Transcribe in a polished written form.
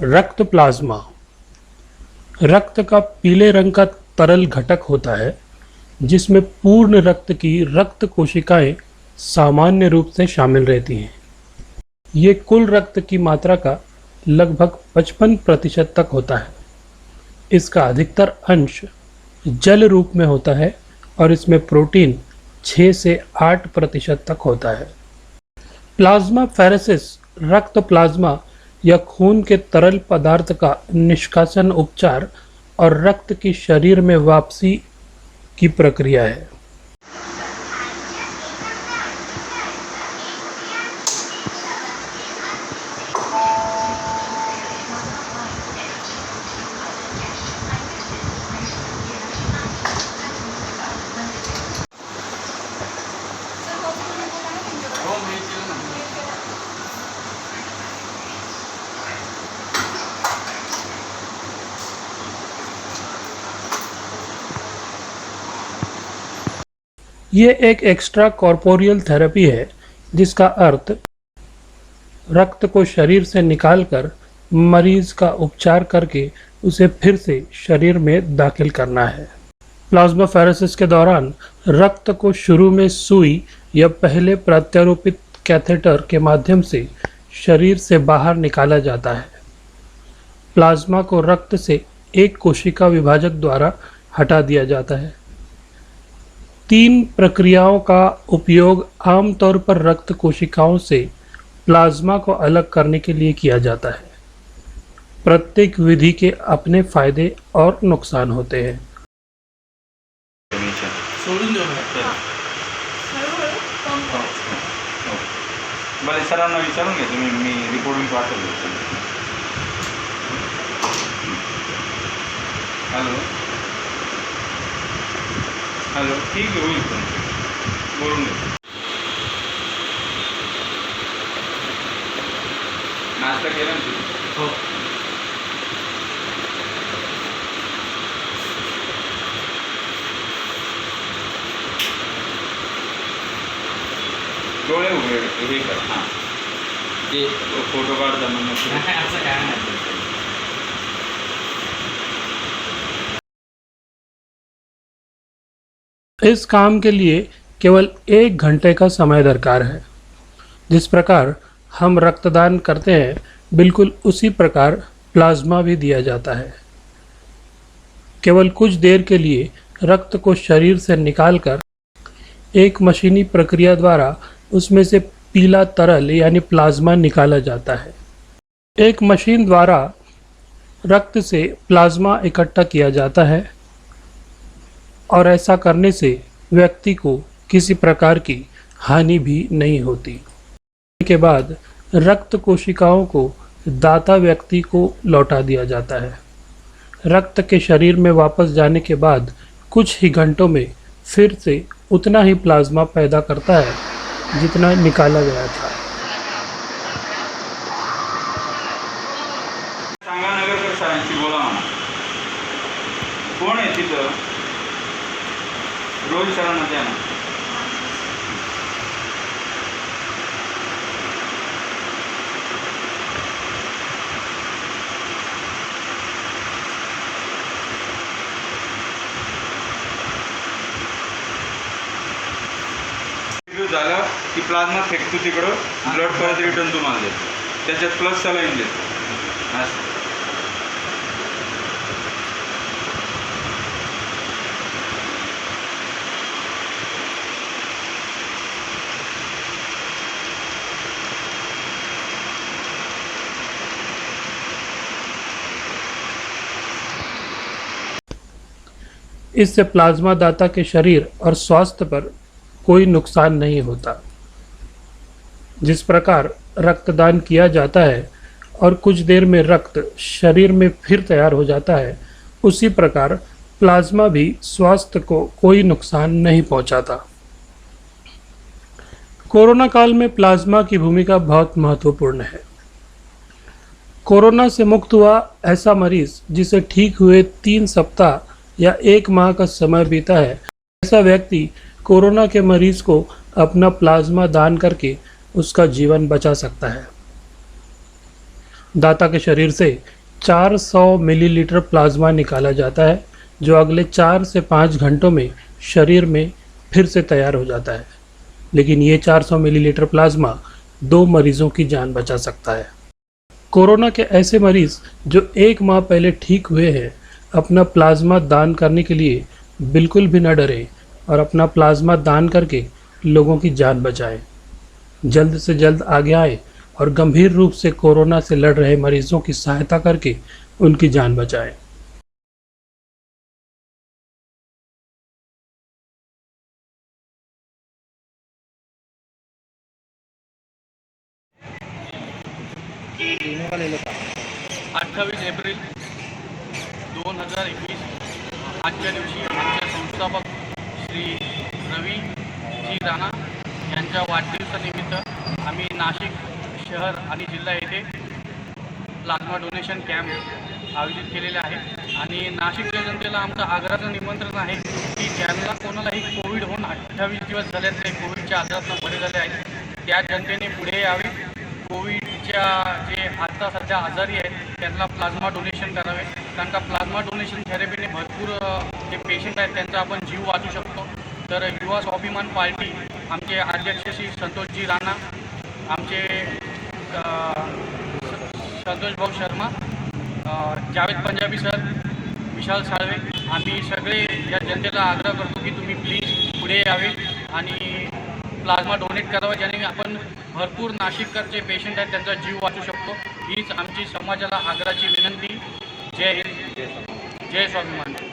रक्त प्लाज्मा रक्त का पीले रंग का तरल घटक होता है जिसमें पूर्ण रक्त की रक्त कोशिकाएं सामान्य रूप से शामिल रहती हैं। ये कुल रक्त की मात्रा का लगभग 55% तक होता है। इसका अधिकतर अंश जल रूप में होता है और इसमें प्रोटीन 6 से 8% तक होता है। प्लाज्मा फेरेसिस रक्त प्लाज्मा या खून के तरल पदार्थ का निष्कासन उपचार और रक्त की शरीर में वापसी की प्रक्रिया है। ये एक एक्स्ट्रा कॉर्पोरियल थेरेपी है जिसका अर्थ रक्त को शरीर से निकालकर मरीज का उपचार करके उसे फिर से शरीर में दाखिल करना है। प्लाज्मा फेरेसिस के दौरान रक्त को शुरू में सुई या पहले प्रत्यारोपित कैथेटर के माध्यम से शरीर से बाहर निकाला जाता है। प्लाज्मा को रक्त से एक कोशिका विभाजक द्वारा हटा दिया जाता है। 3 प्रक्रियाओं का उपयोग आमतौर पर रक्त कोशिकाओं से प्लाज्मा को अलग करने के लिए किया जाता है। प्रत्येक विधि के अपने फायदे और नुकसान होते हैं। सरांना विचारून घ्या तुम्ही, मी रिपोर्ट पाठवतो। हॅलो हॅलो, ठीक आहे, होईल पण बोलून घे। नाश्ता केला ना तुम्ही? हो. डोळे उघडे हे कर, हां ते फोटो काढता म्हणून असं काय नाही। इस काम के लिए केवल 1 घंटे का समय दरकार है। जिस प्रकार हम रक्तदान करते हैं बिल्कुल उसी प्रकार प्लाज्मा भी दिया जाता है। केवल कुछ देर के लिए रक्त को शरीर से निकालकर एक मशीनी प्रक्रिया द्वारा उसमें से पीला तरल यानी प्लाज्मा निकाला जाता है। एक मशीन द्वारा रक्त से प्लाज्मा इकट्ठा किया जाता है और ऐसा करने से व्यक्ति को किसी प्रकार की हानि भी नहीं होती। के बाद रक्त कोशिकाओं को दाता व्यक्ति को लौटा दिया जाता है। रक्त के शरीर में वापस जाने के बाद कुछ ही घंटों में फिर से उतना ही प्लाज्मा पैदा करता है जितना निकाला गया था। सांगा नगरकर सरांशी बोला म्हणा। कोण आहे तिथं? रोज सरांना द्या ना। झालं की प्लाझ्मा फेकतो तिकडं, ब्लड परत रिटर्न तुम्हाला देतो, त्याच्यात प्लस सलाईन देतो असं। इससे प्लाज्मा दाता के शरीर और स्वास्थ्य पर कोई नुकसान नहीं होता। जिस प्रकार रक्तदान किया जाता है और कुछ देर में रक्त शरीर में फिर तैयार हो जाता है, उसी प्रकार प्लाज्मा भी स्वास्थ्य को कोई नुकसान नहीं पहुंचाता। कोरोना काल में प्लाज्मा की भूमिका बहुत महत्वपूर्ण है। कोरोना से मुक्त हुआ ऐसा मरीज जिसे ठीक हुए 3 सप्ताह या 1 माह का समय बीता है, ऐसा व्यक्ति कोरोना के मरीज को अपना प्लाज्मा दान करके उसका जीवन बचा सकता है। दाता के शरीर से 400 मिलीलीटर प्लाज्मा निकाला जाता है, जो अगले 4 से 5 घंटों में शरीर में फिर से तैयार हो जाता है। लेकिन ये 400 मिलीलीटर प्लाज्मा 2 मरीजों की जान बचा सकता है। कोरोना के ऐसे मरीज जो 1 माह पहले ठीक हुए हैं, अपना प्लाज्मा दान करने के लिए बिल्कुल भी न डरें और अपना प्लाज्मा दान करके लोगों की जान बचाएं। जल्द से जल्द आगे आए और गंभीर रूप से कोरोना से लड़ रहे मरीजों की सहायता करके उनकी जान बचाएं। लेने वाले लोग 28 एप्रिल 2021 आजच्या दिवशी आमचे संस्थापक श्री रवीजी राणा यांच्या वाढदिवसानिमित्त आम्ही नाशिक शहर आणि जिल्हा येथे प्लाझ्मा डोनेशन कॅम्प आयोजित केलेले आहे आणि नाशिकच्या जनतेला आमचं आग्रहाचं निमंत्रण आहे की ज्यांना कोणालाही कोविड होऊन 28 दिवस झाल्याचे कोविडच्या आजारातून बरे झाले आहेत त्या जनतेने पुढे यावे. कोविडच्या जे आता सध्या आजारी आहेत त्यांना प्लाझ्मा डोनेशन करावे, कारण का प्लाझ्मा डोनेशन थेरपीने भरपूर जे पेशंट आहेत त्यांचा आपण जीव वाचू शकतो. तर युवा स्वाभिमान पार्टी आमचे अध्यक्ष श्री संतोषजी राणा, आमचे संतोष भाऊ शर्मा, जावेद पंजाबी सर, विशाल साळवे, आम्ही सगळे या जनतेला आग्रह करतो की तुम्ही प्लीज पुढे यावे आणि प्लाझ्मा डोनेट करावा, ज्याने आपण भरपूर नाशिकचे पेशंट आहेत त्यांचा जीव वाचू शकतो. हीच आमची समाजाला आग्रहाची विनंती. जय हिंद, जय स्वाभिमान.